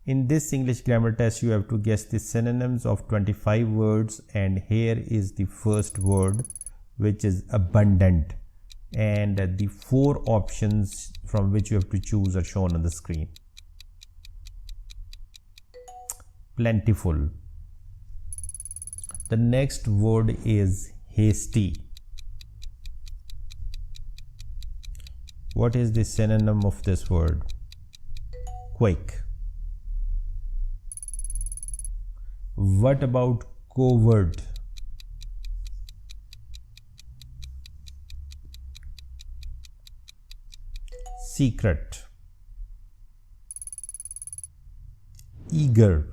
In this English grammar test, you have to guess the synonyms of 25 words, and here is the first word, which is abundant, and the 4 options from which you have to choose are shown on the screen. Plentiful. The next word is hasty. What is the synonym of this word? Quick. What about covert? Secret. Eager.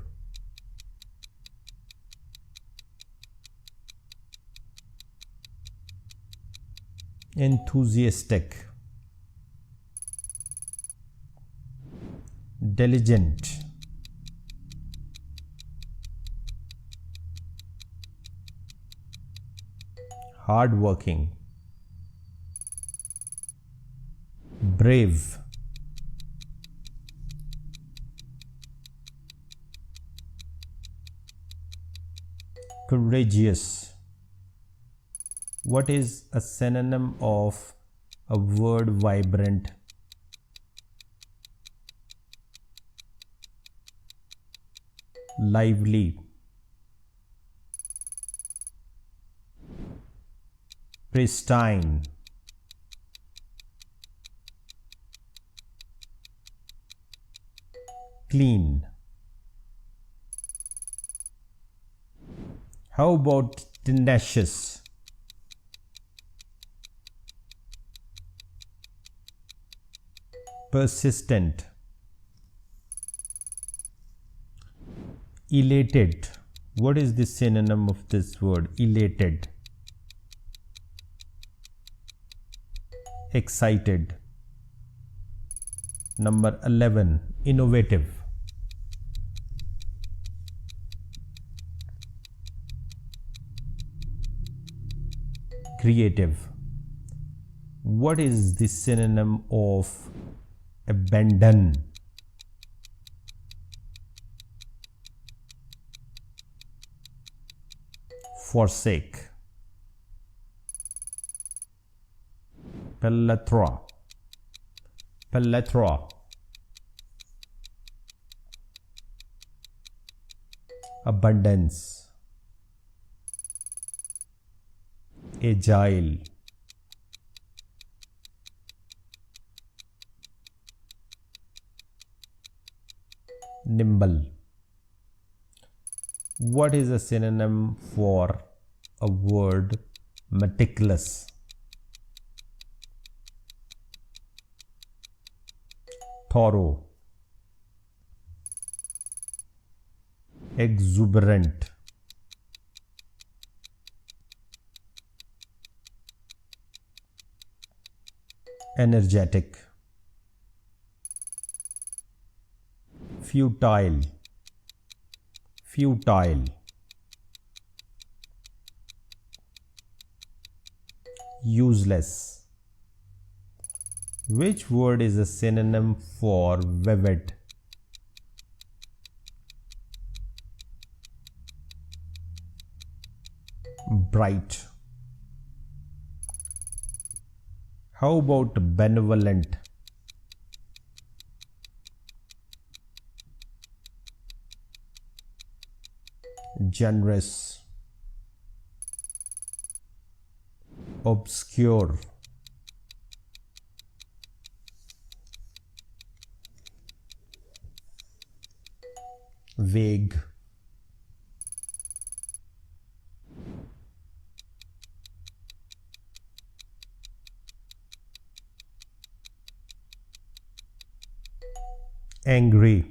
Enthusiastic. Diligent. Hardworking. Brave. Courageous. What is a synonym of a word vibrant? Lively. Pristine. Clean. How about tenacious? Persistent. Elated. What is the synonym of this word? Elated. Excited. Number 11. Innovative. Creative. What is the synonym of abandon? Forsake. Plethora. Plethora. Abundance. Agile. Nimble. What is a synonym for a word meticulous? Thorough. Exuberant. Energetic. Futile. Futile. Useless. Which word is a synonym for vivid? Bright. How about benevolent? Generous. Obscure. Vague. Angry.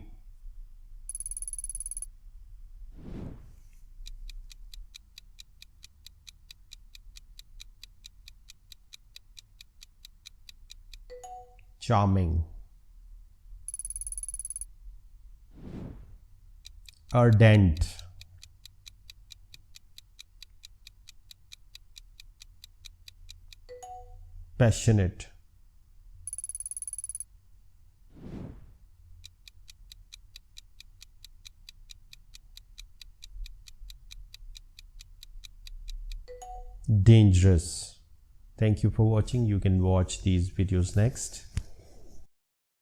Charming. Ardent. Passionate. dangerous. Thank you for watching. You can watch these videos next.